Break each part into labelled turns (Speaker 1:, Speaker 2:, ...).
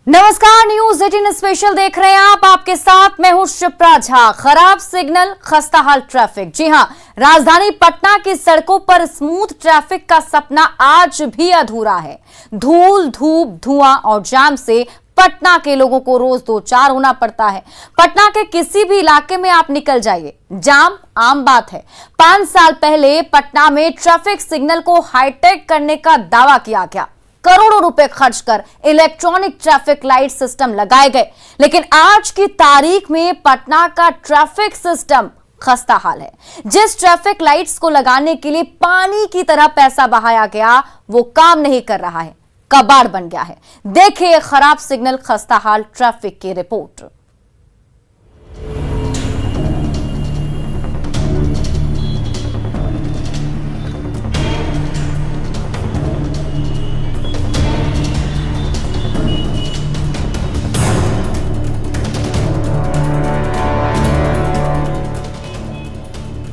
Speaker 1: नमस्कार, news 18 special देख रहे हैं आप। आपके साथ मैं हूं शिप्रा झा। खराब सिग्नल, खस्ता हाल ट्रैफिक। जी हां, राजधानी पटना की सड़कों पर स्मूथ ट्रैफिक का सपना आज भी अधूरा है। धूल, धूप, धुआं और जाम से पटना के लोगों को रोज दो चार होना पड़ता है। पटना के किसी भी इलाके में आप निकल जाइए, जाम आम बात है। 5 साल पहले पटना में ट्रैफिक सिग्नल को हाईटेक करने का दावा किया गया। करोड़ों रुपए खर्च कर इलेक्ट्रॉनिक ट्रैफिक लाइट सिस्टम लगाए गए, लेकिन आज की तारीख में पटना का ट्रैफिक सिस्टम खस्ता हाल है। जिस ट्रैफिक लाइट्स को लगाने के लिए पानी की तरह पैसा बहाया गया, वो काम नहीं कर रहा है, कबाड़ बन गया है। देखिए खराब सिग्नल, खस्ता हाल ट्रैफिक की रिपोर्ट।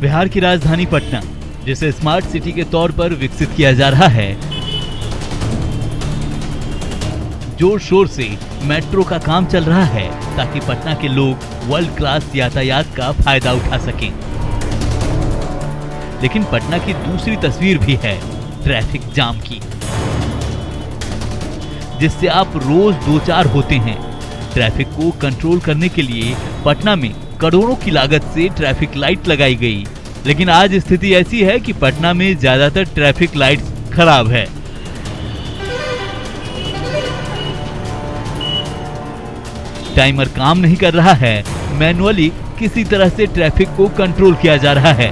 Speaker 2: बिहार की राजधानी पटना, जिसे स्मार्ट सिटी के तौर पर विकसित किया जा रहा है, जोर शोर से मेट्रो का काम चल रहा है ताकि पटना के लोग वर्ल्ड क्लास यातायात का फायदा उठा सकें। लेकिन पटना की दूसरी तस्वीर भी है ट्रैफिक जाम की, जिससे आप रोज दो चार होते हैं। ट्रैफिक को कंट्रोल करने के लिए पटना में करोड़ों की लागत से ट्रैफिक लाइट लगाई गई, लेकिन आज स्थिति ऐसी है कि पटना में ज्यादातर ट्रैफिक लाइट्स खराब है। टाइमर काम नहीं कर रहा है, मैनुअली किसी तरह से ट्रैफिक को कंट्रोल किया जा रहा है।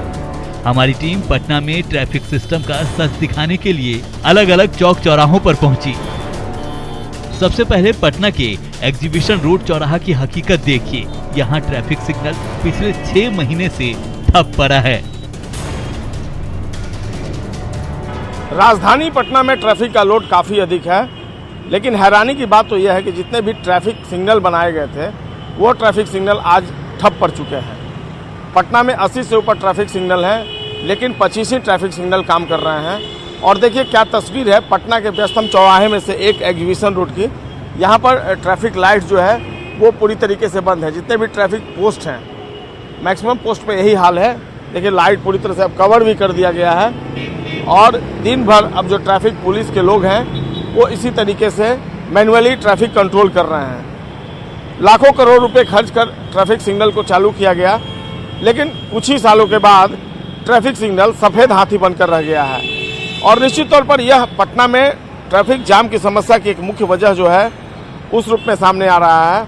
Speaker 2: हमारी टीम पटना में ट्रैफिक सिस्टम का सच दिखाने के लिए अलग अलग चौक चौराहों पर पहुंची। सबसे पहले पटना के एग्जीबिशन रोड चौराहा की हकीकत देखिए। यहाँ ट्रैफिक सिग्नल पिछले 6 महीने से ठप पड़ा है।
Speaker 3: राजधानी पटना में ट्रैफिक का लोड काफ़ी अधिक है, लेकिन हैरानी की बात तो यह है कि जितने भी ट्रैफिक सिग्नल बनाए गए थे, वो ट्रैफिक सिग्नल आज ठप पड़ चुके हैं। पटना में 80 से ऊपर ट्रैफिक सिग्नल हैं, लेकिन 25 ही ट्रैफिक सिग्नल काम कर रहे हैं। और देखिए क्या तस्वीर है पटना के व्यस्तम चौराहे में से एक एग्जीबिशन रोड की। यहाँ पर ट्रैफिक लाइट जो है वो पूरी तरीके से बंद है। जितने भी ट्रैफिक पोस्ट हैं, मैक्सिमम पोस्ट पे यही हाल है। देखिए लाइट पूरी तरह से अब कवर भी कर दिया गया है। और दिन भर अब जो ट्रैफिक पुलिस के लोग हैं वो इसी तरीके से मैनुअली ट्रैफिक कंट्रोल कर रहे हैं। लाखों करोड़ रुपए खर्च कर ट्रैफिक सिग्नल को चालू किया गया, लेकिन कुछ ही सालों के बाद ट्रैफिक सिग्नल सफ़ेद हाथी बनकर रह गया है। और निश्चित तौर पर यह पटना में ट्रैफिक जाम की समस्या की एक मुख्य वजह जो है उस रूप में सामने आ रहा है।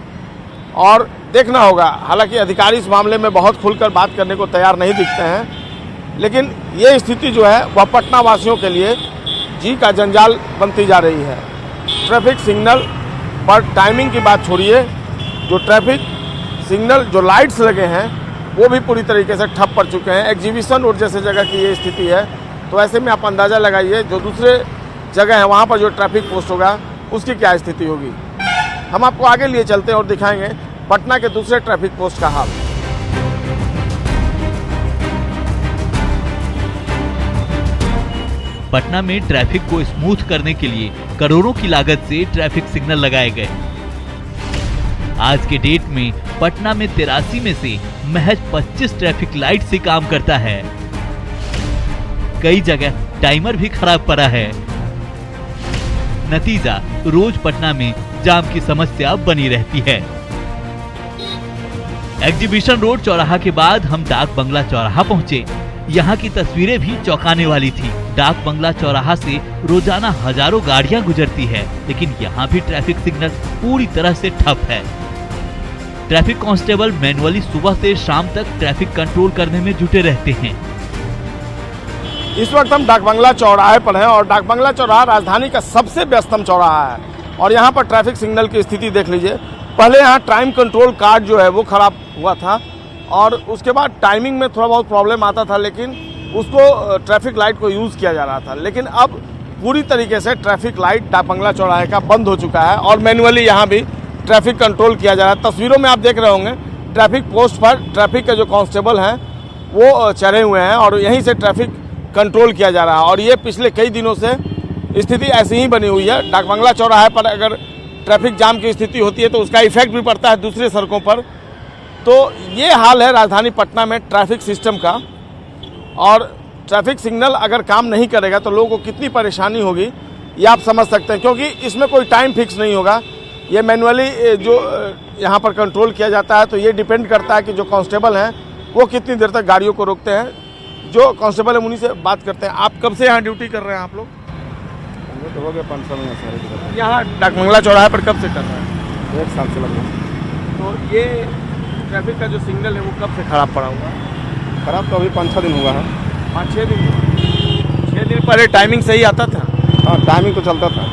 Speaker 3: और देखना होगा, हालांकि अधिकारी इस मामले में बहुत खुलकर बात करने को तैयार नहीं दिखते हैं, लेकिन ये स्थिति जो है वह पटना वासियों के लिए जी का जंजाल बनती जा रही है। ट्रैफिक सिग्नल पर टाइमिंग की बात छोड़िए, जो ट्रैफिक सिग्नल जो लाइट्स लगे हैं वो भी पूरी तरीके से ठप पड़ चुके हैं। एग्जीबिशन रोड जैसे जगह की ये स्थिति है, तो ऐसे में आप अंदाज़ा लगाइए जो दूसरे जगह है वहाँ पर जो ट्रैफिक पोस्ट होगा उसकी क्या स्थिति होगी। हम आपको आगे लिए चलते हैं और दिखाएंगे पटना के दूसरे ट्रैफिक पोस्ट का हाल।
Speaker 2: पटना में ट्रैफिक को स्मूथ करने के लिए करोड़ों की लागत से ट्रैफिक सिग्नल लगाए गए। आज के डेट में पटना में 83 में से महज 25 ट्रैफिक लाइट से काम करता है। कई जगह टाइमर भी खराब पड़ा है। नतीजा रोज पटना में जाम की समस्या बनी रहती है। एग्जीबिशन रोड चौराहा के बाद हम डाक बंगला चौराहा पहुंचे। यहाँ की तस्वीरें भी चौंकाने वाली थी। डाक बंगला चौराहा से रोजाना हजारों गाड़ियां गुजरती है, लेकिन यहाँ भी ट्रैफिक सिग्नल पूरी तरह से ठप है। ट्रैफिक कांस्टेबल मैनुअली सुबह से शाम तक ट्रैफिक कंट्रोल करने में जुटे रहते हैं।
Speaker 3: इस वक्त हम डाक बंगला चौराहे पर हैं और डाक बंगला चौराहा राजधानी का सबसे व्यस्तम चौराहा है। और यहाँ पर ट्रैफिक सिग्नल की स्थिति देख लीजिए। पहले यहाँ टाइम कंट्रोल कार्ड जो है वो खराब हुआ था और उसके बाद टाइमिंग में थोड़ा बहुत प्रॉब्लम आता था, लेकिन उसको ट्रैफिक लाइट को यूज़ किया जा रहा था। लेकिन अब पूरी तरीके से ट्रैफिक लाइट डाक बंगला चौराहे का बंद हो चुका है और मैनुअली यहाँ भी ट्रैफिक कंट्रोल किया जा रहा है। तस्वीरों में आप देख रहे होंगे ट्रैफिक पोस्ट पर ट्रैफिक के जो कांस्टेबल हैं वो चढ़े हुए हैं और यहीं से ट्रैफिक कंट्रोल किया जा रहा है। और ये पिछले कई दिनों से स्थिति ऐसी ही बनी हुई है। डाक बंगला चौराहे पर अगर ट्रैफिक जाम की स्थिति होती है तो उसका इफेक्ट भी पड़ता है दूसरी सड़कों पर। तो ये हाल है राजधानी पटना में ट्रैफिक सिस्टम का, और ट्रैफिक सिग्नल अगर काम नहीं करेगा तो लोगों को कितनी परेशानी होगी ये आप समझ सकते हैं, क्योंकि इसमें कोई टाइम फिक्स नहीं होगा। ये मैनुअली जो यहाँ पर कंट्रोल किया जाता है, तो ये डिपेंड करता है कि जो कांस्टेबल हैं वो कितनी देर तक गाड़ियों को रोकते हैं। जो कांस्टेबल है उन्हीं से बात करते हैं। आप कब से यहाँ ड्यूटी कर रहे हैं आप लोग?
Speaker 4: तो हो गया 5 साल में।
Speaker 3: यहाँ डाकबंगला चौराहे पर कब से कर रहे हैं?
Speaker 4: 1 साल से लगा।
Speaker 3: तो ये ट्रैफिक का जो सिग्नल है वो कब से खराब पड़ा हुआ?
Speaker 4: खराब तो अभी 5-6 दिन हुआ है।
Speaker 3: 5-6 दिन? 6 दिन पहले टाइमिंग सही आता था?
Speaker 4: हाँ, टाइमिंग तो चलता था,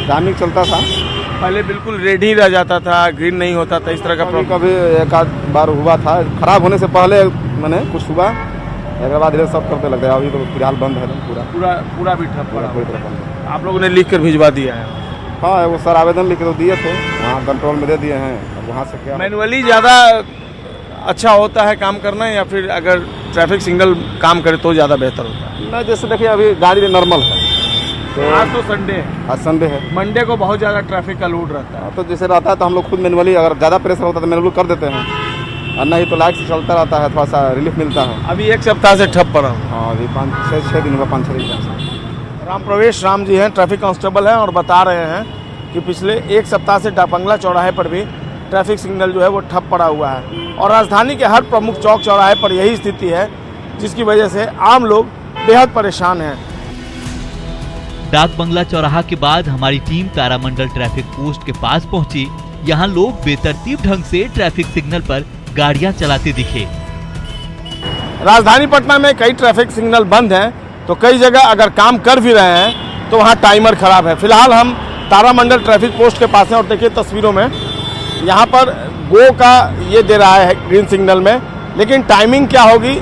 Speaker 4: टाइमिंग चलता था।
Speaker 3: पहले बिल्कुल रेडी रह जाता था, ग्रीन नहीं होता था, इस तरह का प्रॉब्लम?
Speaker 4: कभी एक आध बार हुआ था, खराब होने से पहले मैंने कुछ हुआ, एक बाद इधर सब करते लगता है। अभी तो फिलहाल बंद है
Speaker 3: पूरा भी ठप पड़ा।
Speaker 4: पूरी तरह बंद है।
Speaker 3: आप लोगों ने लिख कर भिजवा दिया है?
Speaker 4: हाँ, वो सर आवेदन लिख के तो दिए थे, वहाँ कंट्रोल में दे दिए हैं। अब वहाँ से क्या
Speaker 3: मैनुअली ज़्यादा अच्छा होता है काम करना, या फिर अगर ट्रैफिक सिग्नल काम करे तो ज़्यादा बेहतर होता है?
Speaker 4: नहीं, जैसे देखिए अभी गाड़ी नॉर्मल है तो
Speaker 3: आज तो संडे है,
Speaker 4: आज संडे है,
Speaker 3: मंडे को बहुत ज़्यादा ट्रैफिक का लोड रहता है।
Speaker 4: तो जैसे रहता है तो हम लोग खुद मैनुअली, अगर ज़्यादा प्रेशर होता है तो मैनुअली कर देते हैं, और नहीं तो लाइट से चलता रहता है, थोड़ा सा रिलीफ मिलता है।
Speaker 3: अभी 1 सप्ताह से ठप पड़ा हूँ।
Speaker 4: हाँ, अभी 5-6 दिन हुआ, 5-6 दिन से।
Speaker 3: राम प्रवेश राम जी हैं, ट्रैफिक कांस्टेबल हैं, और बता रहे हैं कि पिछले 1 सप्ताह से डाकबंगला चौराहे पर भी ट्रैफिक सिग्नल जो है वो ठप पड़ा हुआ है, और राजधानी के हर प्रमुख चौक चौराहे पर यही स्थिति है, जिसकी वजह से आम लोग बेहद परेशान हैं।
Speaker 2: डाक बंगला चौराहा के बाद हमारी टीम तारामंडल ट्रैफिक पोस्ट के पास पहुंची। यहाँ लोग बेतरतीब ढंग से ट्रैफिक सिग्नल पर गाड़ियां चलाते दिखे।
Speaker 3: राजधानी पटना में कई ट्रैफिक सिग्नल बंद हैं, तो कई जगह अगर काम कर भी रहे हैं तो वहाँ टाइमर खराब है। फिलहाल हम तारामंडल ट्रैफिक पोस्ट के पास हैं, और देखिए तस्वीरों में यहाँ पर गो का ये दे रहा है ग्रीन सिग्नल में, लेकिन टाइमिंग क्या होगी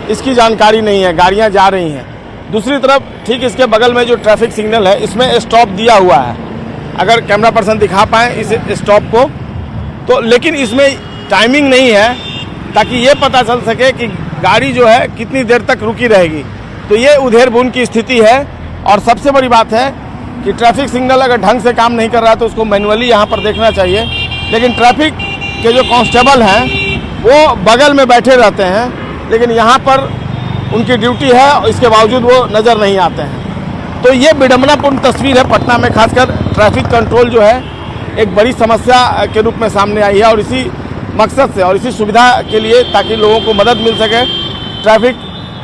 Speaker 3: इसकी जानकारी नहीं है, गाड़ियाँ जा रही हैं। दूसरी तरफ ठीक इसके बगल में जो ट्रैफिक सिग्नल है इसमें स्टॉप दिया हुआ है, अगर कैमरा पर्सन दिखा पाए इस स्टॉप को तो, लेकिन इसमें टाइमिंग नहीं है ताकि ये पता चल सके कि गाड़ी जो है कितनी देर तक रुकी रहेगी। तो ये उधेड़-बुन की स्थिति है, और सबसे बड़ी बात है कि ट्रैफिक सिग्नल अगर ढंग से काम नहीं कर रहा है तो उसको मैनुअली यहाँ पर देखना चाहिए, लेकिन ट्रैफिक के जो कांस्टेबल हैं वो बगल में बैठे रहते हैं, लेकिन यहाँ पर उनकी ड्यूटी है और इसके बावजूद वो नज़र नहीं आते हैं। तो ये विडंबनापूर्ण तस्वीर है पटना में, खासकर ट्रैफिक कंट्रोल जो है एक बड़ी समस्या के रूप में सामने आई है, और इसी मकसद से और इसी सुविधा के लिए ताकि लोगों को मदद मिल सके ट्रैफिक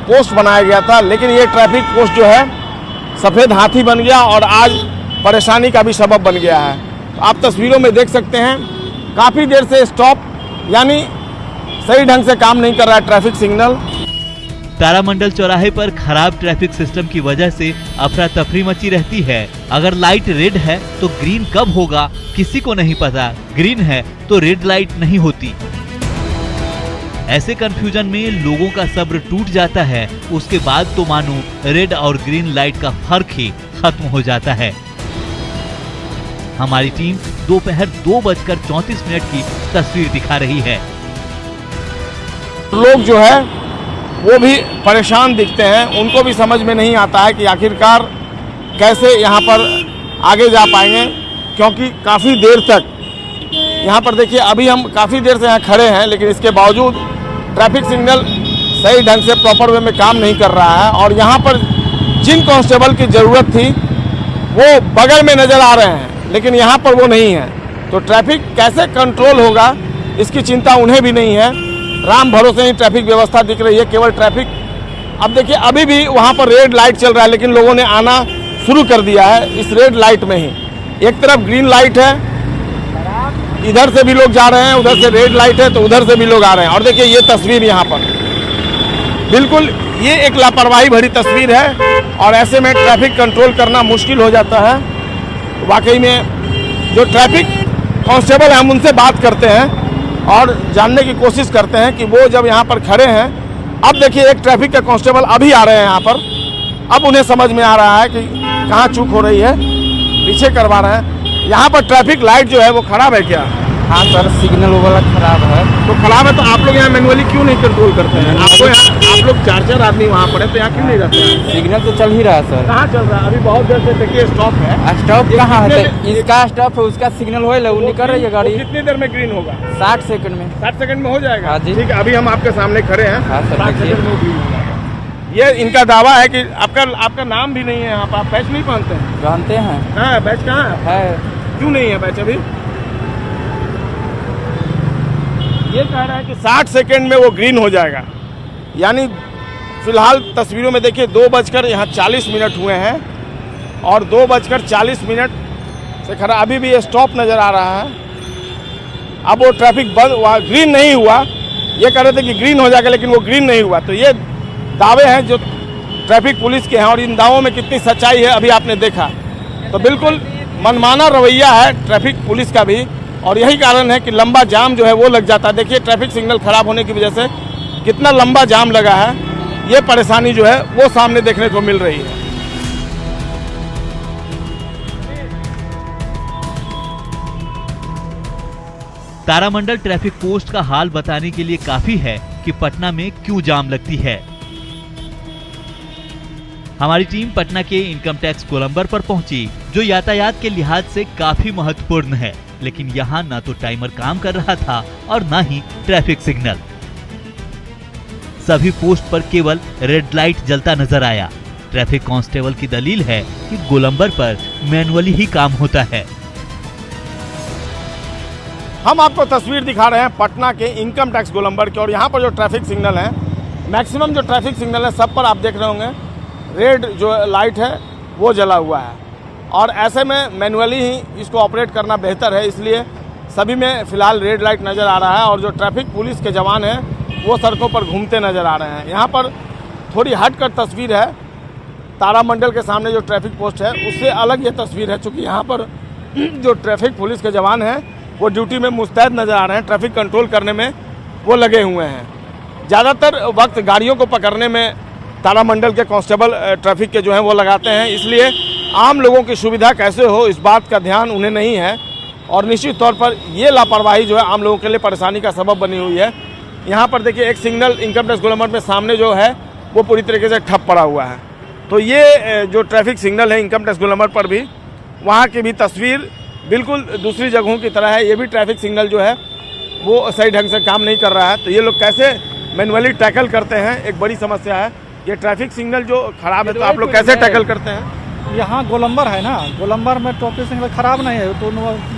Speaker 3: पोस्ट बनाया गया था, लेकिन ये ट्रैफिक पोस्ट जो है सफ़ेद हाथी बन गया और आज परेशानी का भी सबब बन गया है। तो आप तस्वीरों में देख सकते हैं काफ़ी देर से स्टॉप यानी सही ढंग से काम नहीं कर रहा है ट्रैफिक सिग्नल।
Speaker 2: तारामंडल चौराहे पर खराब ट्रैफिक सिस्टम की वजह से अफरा तफरी मची रहती है। अगर लाइट रेड है तो ग्रीन कब होगा किसी को नहीं पता, ग्रीन है तो रेड लाइट नहीं होती। ऐसे कंफ्यूजन में लोगों का सब्र टूट जाता है, उसके बाद तो मानो रेड और ग्रीन लाइट का फर्क ही खत्म हो जाता है। हमारी टीम दोपहर 2:34 की तस्वीर दिखा रही है।
Speaker 3: लोग जो है वो भी परेशान दिखते हैं, उनको भी समझ में नहीं आता है कि आखिरकार कैसे यहाँ पर आगे जा पाएंगे, क्योंकि काफ़ी देर तक यहाँ पर देखिए अभी हम काफ़ी देर से यहाँ खड़े हैं, लेकिन इसके बावजूद ट्रैफिक सिग्नल सही ढंग से प्रॉपर वे में काम नहीं कर रहा है, और यहाँ पर जिन कांस्टेबल की ज़रूरत थी वो बगल में नज़र आ रहे हैं, लेकिन यहाँ पर वो नहीं है। तो ट्रैफिक कैसे कंट्रोल होगा इसकी चिंता उन्हें भी नहीं है। राम भरोसे ही ट्रैफिक व्यवस्था दिख रही है, केवल ट्रैफिक। अब देखिए अभी भी वहाँ पर रेड लाइट चल रहा है, लेकिन लोगों ने आना शुरू कर दिया है इस रेड लाइट में ही। एक तरफ ग्रीन लाइट है, इधर से भी लोग जा रहे हैं, उधर से रेड लाइट है तो उधर से भी लोग आ रहे हैं। और देखिए ये तस्वीर यहाँ पर बिल्कुल ये एक लापरवाही भरी तस्वीर है, और ऐसे में ट्रैफिक कंट्रोल करना मुश्किल हो जाता है। वाकई में जो ट्रैफिक कांस्टेबल हैं हम उनसे बात करते हैं और जानने की कोशिश करते हैं कि वो जब यहाँ पर खड़े हैं, अब देखिए एक ट्रैफिक के कांस्टेबल अभी आ रहे हैं यहाँ पर, अब उन्हें समझ में आ रहा है कि कहाँ चूक हो रही है, पीछे करवा रहे हैं। यहाँ पर ट्रैफिक लाइट जो है वो खराब है क्या?
Speaker 5: हाँ सर, सिग्नल वो वाला खराब है।
Speaker 3: तो खराब है तो आप लोग यहाँ मैनुअली क्यों नहीं कंट्रोल करते हैं? आपको यहाँ आप लोग 4 आदमी वहाँ पड़े तो यहाँ क्यों नहीं रहते हैं?
Speaker 5: सिग्नल तो चल ही रहा है सर।
Speaker 3: कहाँ चल रहा है? अभी बहुत देर से देखिए स्टॉप है।
Speaker 5: स्टॉप कहाँ है? इसका स्टॉप है, उसका सिग्नल हो वो निकल रही है गाड़ी।
Speaker 3: कितनी देर में ग्रीन होगा?
Speaker 5: 60 सेकंड में।
Speaker 3: 60 सेकंड में हो जाएगा?
Speaker 5: हाँ जी।
Speaker 3: ठीक है, अभी हम आपके सामने खड़े हैं।
Speaker 5: हाँ सर,
Speaker 3: 60 सेकंड में ग्रीन होगा। ये इनका दावा है कि आपका नाम भी नहीं है यहाँ पर, आप बैच नहीं पहनते हैं?
Speaker 5: जानते हैं।
Speaker 3: हाँ, बैच कहाँ
Speaker 5: है?
Speaker 3: क्यों नहीं है बैच अभी? ये कह रहा है कि 60 सेकंड में वो ग्रीन हो जाएगा। यानी फिलहाल तस्वीरों में देखिए 2:40 हुए हैं और 2:40 से खड़ा अभी भी ये स्टॉप नज़र आ रहा है। अब वो ट्रैफिक बंद हुआ, ग्रीन नहीं हुआ। ये कह रहे थे कि ग्रीन हो जाएगा, लेकिन वो ग्रीन नहीं हुआ। तो ये दावे हैं जो ट्रैफिक पुलिस के हैं और इन दावों में कितनी सच्चाई है अभी आपने देखा। तो बिल्कुल मनमाना रवैया है ट्रैफिक पुलिस का भी, और यही कारण है कि लंबा जाम जो है वो लग जाता है। देखिए ट्रैफिक सिग्नल खराब होने की वजह से कितना लंबा जाम लगा है। ये परेशानी जो है वो सामने देखने को मिल रही है।
Speaker 2: तारामंडल ट्रैफिक पोस्ट का हाल बताने के लिए काफी है कि पटना में क्यों जाम लगती है। हमारी टीम पटना के इनकम टैक्स गोलंबर पर पहुंची, जो यातायात के लिहाज से काफी महत्वपूर्ण है, लेकिन यहाँ ना तो टाइमर काम कर रहा था और ना ही ट्रैफिक सिग्नल। सभी पोस्ट पर केवल रेड लाइट जलता नजर आया। ट्रैफिक कांस्टेबल की दलील है कि गोलंबर पर मैनुअली ही काम होता है।
Speaker 3: हम आपको तस्वीर दिखा रहे हैं पटना के इनकम टैक्स गोलंबर के, और यहाँ पर जो ट्रैफिक सिग्नल है, मैक्सिमम जो ट्रैफिक सिग्नल है सब पर आप देख रहे होंगे रेड जो लाइट है वो जला हुआ है, और ऐसे में मैनुअली ही इसको ऑपरेट करना बेहतर है। इसलिए सभी में फ़िलहाल रेड लाइट नज़र आ रहा है और जो ट्रैफिक पुलिस के जवान हैं वो सड़कों पर घूमते नज़र आ रहे हैं। यहाँ पर थोड़ी हट कर तस्वीर है, तारामंडल के सामने जो ट्रैफिक पोस्ट है उससे अलग ये तस्वीर है, चूँकि यहाँ पर जो ट्रैफिक पुलिस के जवान हैं वो ड्यूटी में मुस्तैद नज़र आ रहे हैं, ट्रैफिक कंट्रोल करने में वो लगे हुए हैं। ज़्यादातर वक्त गाड़ियों को पकड़ने में तारामंडल के कांस्टेबल ट्रैफिक के जो हैं वो लगाते हैं, इसलिए आम लोगों की सुविधा कैसे हो इस बात का ध्यान उन्हें नहीं है, और निश्चित तौर पर ये लापरवाही जो है आम लोगों के लिए परेशानी का सबब बनी हुई है। यहाँ पर देखिए एक सिग्नल इनकम टैक्स गोलंबर में सामने जो है वो पूरी तरीके से ठप पड़ा हुआ है। तो ये जो ट्रैफिक सिग्नल है इनकम टैक्स गोलंबर पर भी, वहाँ की भी तस्वीर बिल्कुल दूसरी जगहों की तरह है। ये भी ट्रैफिक सिग्नल जो है वो सही ढंग से काम नहीं कर रहा है। तो ये लोग कैसे मैनुअली टैकल करते हैं, एक बड़ी समस्या है। ये ट्रैफिक सिग्नल जो खराब है तो आप लोग कैसे टैकल करते हैं?
Speaker 6: यहाँ गोलंबर है ना, गोलंबर में ट्रैफिक सिग्नल खराब नहीं है तो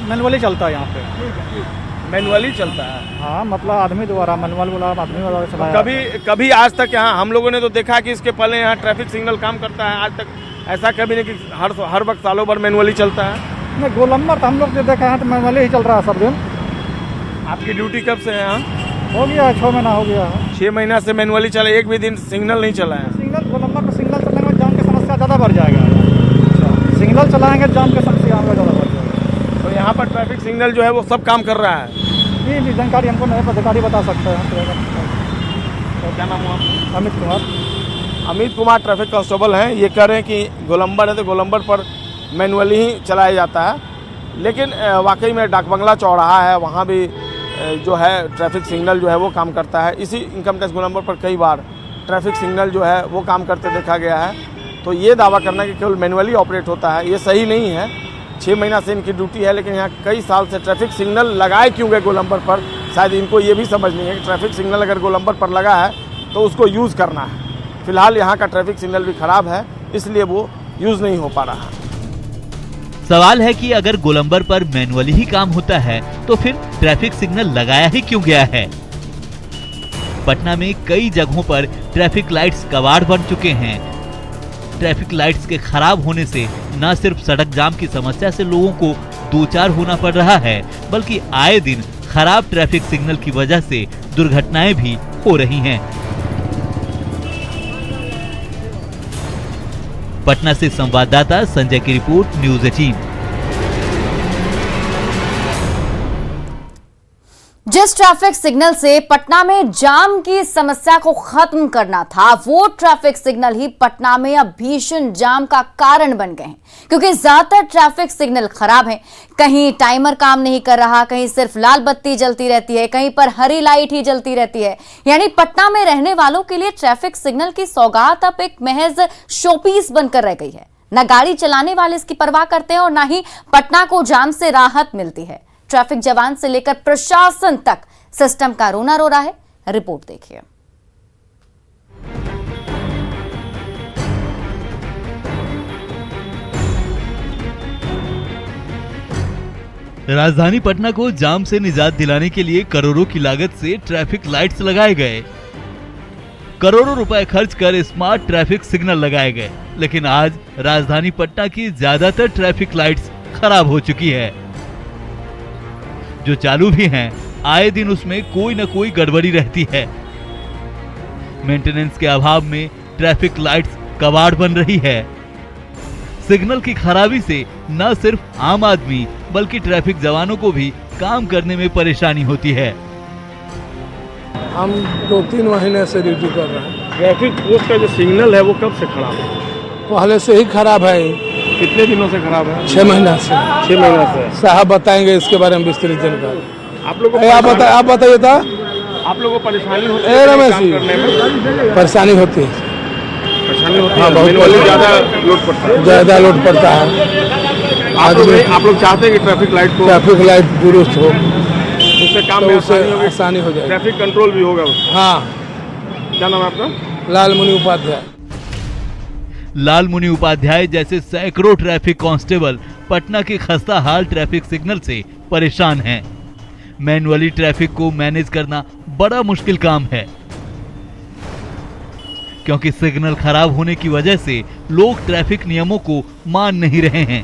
Speaker 6: मैनुअली चलता है यहाँ पे।
Speaker 3: मैनुअली चलता है?
Speaker 6: हाँ, मतलब आदमी द्वारा मैनुअल वाला आदमी द्वारा चलाया।
Speaker 3: कभी आज तक यहाँ हम लोगों ने तो देखा कि इसके पहले यहाँ ट्रैफिक सिग्नल काम करता है, आज तक ऐसा कभी नहीं कि हर वक्त सालों भर मैनुअली चलता है।
Speaker 6: नहीं, गोलंबर तो हम लोग जो देखा है तो मैनुअली ही चल रहा है सब दिन।
Speaker 3: आपकी ड्यूटी कब से है यहाँ?
Speaker 6: हो गया 6 महीना हो गया है।
Speaker 3: 6 महीना से मैनुअली चला, एक भी दिन सिग्नल नहीं चला है?
Speaker 6: सिग्नल गोलंबर में सिग्नल चलने में जाम की समस्या ज़्यादा बढ़ जाएगा। सिग्नल चलाएंगे जाम की समस्या हमें ज़्यादा बढ़ जाएगा।
Speaker 3: तो यहाँ पर ट्रैफिक सिग्नल जो है वो सब काम कर रहा है?
Speaker 6: जी, जानकारी हमको नए अधिकारी बता सकते हैं।
Speaker 3: तो क्या नाम हुआ?
Speaker 6: अमित कुमार।
Speaker 3: अमित कुमार ट्रैफिक कांस्टेबल हैं। ये कह रहे हैं कि गोलंबर है तो गोलंबर पर मैनुअली ही चलाया जाता है, लेकिन वाकई में डाक बंगला चौराहा है, वहाँ भी जो है ट्रैफिक सिग्नल जो है वो काम करता है। इसी इनकम टैक्स गोलंबर पर कई बार ट्रैफिक सिग्नल जो है वो काम करते देखा गया है। तो ये दावा करना कि केवल मैनुअली ऑपरेट होता है ये सही नहीं है। 6 महीना से इनकी ड्यूटी है, लेकिन यहाँ कई साल से ट्रैफिक सिग्नल लगाए क्यों गए गोलंबर पर, शायद इनको ये भी समझ नहीं है कि ट्रैफिक सिग्नल अगर गोलंबर पर लगा है तो उसको यूज़ करना है। फिलहाल यहाँ का ट्रैफिक सिग्नल भी खराब है, इसलिए वो यूज़ नहीं हो पा रहा है।
Speaker 2: सवाल है कि अगर गोलंबर पर मैनुअली ही काम होता है तो फिर ट्रैफिक सिग्नल लगाया ही क्यों गया है? पटना में कई जगहों पर ट्रैफिक लाइट्स कबाड़ बन चुके हैं। ट्रैफिक लाइट्स के खराब होने से न सिर्फ सड़क जाम की समस्या से लोगों को दो चार होना पड़ रहा है, बल्कि आए दिन खराब ट्रैफिक सिग्नल की वजह से दुर्घटनाएं भी हो रही हैं। पटना से संवाददाता संजय की रिपोर्ट, न्यूज़ 18।
Speaker 1: जिस ट्रैफिक सिग्नल से पटना में जाम की समस्या को खत्म करना था, वो ट्रैफिक सिग्नल ही पटना में अब भीषण जाम का कारण बन गए हैं, क्योंकि ज्यादातर ट्रैफिक सिग्नल खराब हैं। कहीं टाइमर काम नहीं कर रहा, कहीं सिर्फ लाल बत्ती जलती रहती है, कहीं पर हरी लाइट ही जलती रहती है। यानी पटना में रहने वालों के लिए ट्रैफिक सिग्नल की सौगात अब एक महज शोपीस बनकर रह गई है। न गाड़ी चलाने वाले इसकी परवाह करते हैं और न ही पटना को जाम से राहत मिलती है। ट्रैफिक जवान से लेकर प्रशासन तक सिस्टम का रोना रो रहा है। रिपोर्ट देखिए।
Speaker 2: राजधानी पटना को जाम से निजात दिलाने के लिए करोड़ों की लागत से ट्रैफिक लाइट्स लगाए गए। करोड़ों रुपए खर्च कर स्मार्ट ट्रैफिक सिग्नल लगाए गए, लेकिन आज राजधानी पटना की ज्यादातर ट्रैफिक लाइट्स खराब हो चुकी है। जो चालू भी हैं, आए दिन उसमें कोई न कोई गड़बड़ी रहती है। मेंटेनेंस के अभाव में ट्रैफिक लाइट्स कबाड़ बन रही है। सिग्नल की खराबी से न सिर्फ आम आदमी बल्कि ट्रैफिक जवानों को भी काम करने में परेशानी होती है।
Speaker 7: हम 2-3 महीने से ड्यूटी कर रहे हैं।
Speaker 3: ट्रैफिक पोस्ट का जो सिग्नल है वो कब से खराब है?
Speaker 7: पहले से ही खराब है।
Speaker 3: कितने दिनों से खराब है?
Speaker 7: 6 महीना से।
Speaker 3: 6 महीना से।
Speaker 7: साहब बताएंगे इसके बारे में विस्तृत जानकारी।
Speaker 3: आप लोगों को
Speaker 7: आप बताइए था।
Speaker 3: आप लोगों को परेशानी होती है
Speaker 7: रमेश
Speaker 3: काम करने में?
Speaker 7: परेशानी होती है।
Speaker 3: परेशानी होती
Speaker 7: हाँ,
Speaker 3: है।
Speaker 7: बहुत
Speaker 3: ज्यादा लोड पड़ता है।
Speaker 7: ज्यादा लोड पड़ता है।
Speaker 3: आप लोग चाहते हैं कि ट्रैफिक लाइट को
Speaker 7: ट्रैफिक लाइट दुरुस्त हो,
Speaker 3: उससे काम
Speaker 7: तो
Speaker 3: में
Speaker 7: उससे आसानी हो जाएगी।
Speaker 3: ट्रैफिक कंट्रोल भी होगा उससे।
Speaker 7: हाँ।
Speaker 3: क्या नाम है आपका?
Speaker 7: लालमुनि उपाध्याय।
Speaker 2: लालमुनि उपाध्याय जैसे सैकड़ों ट्रैफिक कांस्टेबल पटना के खस्ता हाल ट्रैफिक सिग्नल से परेशान हैं। मैनुअली ट्रैफिक को मैनेज करना बड़ा मुश्किल काम है, क्योंकि सिग्नल खराब होने की वजह से लोग ट्रैफिक नियमों को मान नहीं रहे हैं।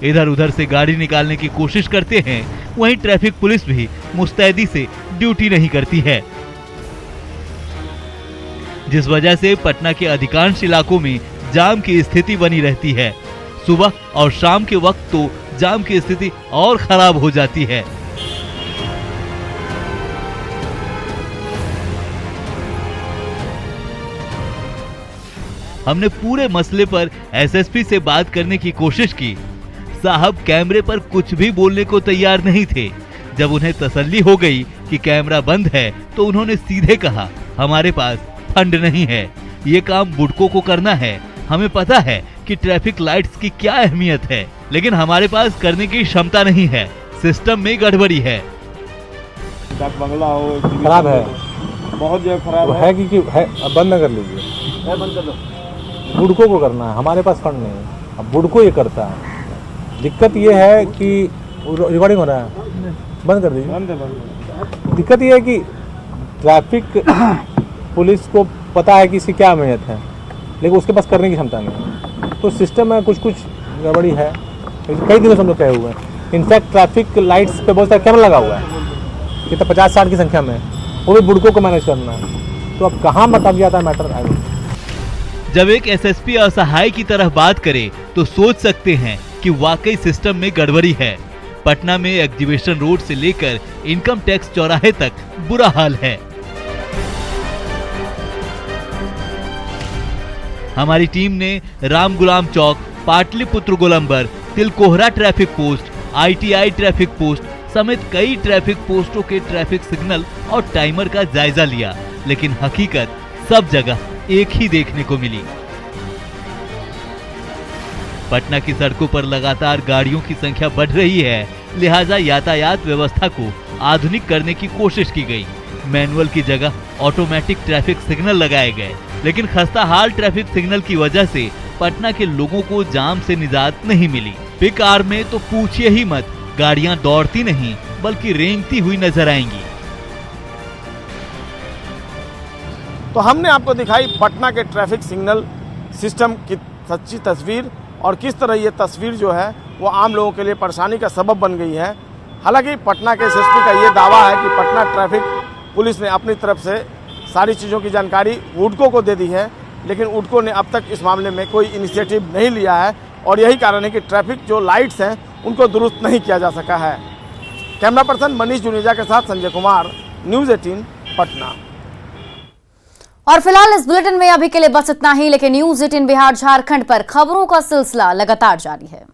Speaker 2: इधर उधर से गाड़ी निकालने की कोशिश करते हैं, वहीं ट्रैफिक पुलिस भी मुस्तैदी से ड्यूटी नहीं करती है, जिस वजह से पटना के अधिकांश इलाकों में जाम की स्थिति बनी रहती है। सुबह और शाम के वक्त तो जाम की स्थिति और खराब हो जाती है। हमने पूरे मसले पर एसएसपी से बात करने की कोशिश की। साहब कैमरे पर कुछ भी बोलने को तैयार नहीं थे। जब उन्हें तसल्ली हो गई कि कैमरा बंद है, तो उन्होंने सीधे कहा, हमारे पास फंड नहीं है, ये काम बुडको को करना है। हमें पता है कि ट्रैफिक लाइट्स की क्या अहमियत है, लेकिन हमारे पास करने की क्षमता नहीं है। सिस्टम में गड़बड़ी है।
Speaker 3: बंगला हो
Speaker 7: खराब है,
Speaker 3: बहुत जगह खराब
Speaker 7: है कि है। अब बंद न कर लीजिए,
Speaker 3: बंद कर दो।
Speaker 7: बुडको को करना है, हमारे पास फंड नहीं है। अब बुडको ये करता है। दिक्कत ये है कि रिकॉर्डिंग हो रहा है, बंद कर दीजिए। दिक्कत ये है कि ट्रैफिक पुलिस को पता है कि इसकी क्या अहमियत है, लेकिन उसके पास करने की क्षमता नहीं है। तो सिस्टम में कुछ गड़बड़ी है। कई दिनों से हम लोग कहे हुए हैं। इनफैक्ट ट्रैफिक लाइट्स पे बहुत सारा कैमरा लगा हुआ है, ये तो 50-60 की संख्या में, वो भी बुडको को मैनेज करना है। तो अब कहाँ अटक जाता है मैटर।
Speaker 2: जब एक एसएसपी असहाय की तरह बात करे तो सोच सकते हैं कि वाकई सिस्टम में गड़बड़ी है। पटना में एग्जीबिशन रोड से लेकर इनकम टैक्स चौराहे तक बुरा हाल है। हमारी टीम ने Ram Gulam Chowk, Pataliputra Golambar, Tilkohra traffic post, ITI traffic post समेत कई ट्रैफिक पोस्टों के ट्रैफिक सिग्नल और टाइमर का जायजा लिया, लेकिन हकीकत सब जगह एक ही देखने को मिली। पटना की सड़कों पर लगातार गाड़ियों की संख्या बढ़ रही है, लिहाजा यातायात व्यवस्था को आधुनिक करने की कोशिश की गई। मैनुअल की जगह ऑटोमेटिक ट्रैफिक सिग्नल लगाए गए, लेकिन खस्ता हाल ट्रैफिक सिग्नल की वजह से पटना के लोगों को जाम से निजात नहीं मिली। पिक आवर में तो पूछिए ही मत, गाड़ियां दौड़ती नहीं बल्कि रेंगती हुई नजर आएंगी।
Speaker 3: तो हमने आपको दिखाई पटना के ट्रैफिक सिग्नल सिस्टम की सच्ची तस्वीर, और किस तरह ये तस्वीर जो है वो आम लोगों के लिए परेशानी का सबब बन गई है। हालांकि पटना के एसएसपी का ये दावा है कि पटना ट्रैफिक पुलिस ने अपनी तरफ से सारी चीज़ों की जानकारी वुडको को दे दी है, लेकिन वुडको ने अब तक इस मामले में कोई इनिशिएटिव नहीं लिया है, और यही कारण है कि ट्रैफिक जो लाइट्स हैं उनको दुरुस्त नहीं किया जा सका है। कैमरा पर्सन मनीष जुनेजा के साथ संजय कुमार, न्यूज़ 18 पटना।
Speaker 1: और फिलहाल इस बुलेटिन में अभी के लिए बस इतना ही, लेकिन न्यूज़ 18 बिहार झारखंड पर खबरों का सिलसिला लगातार जारी है।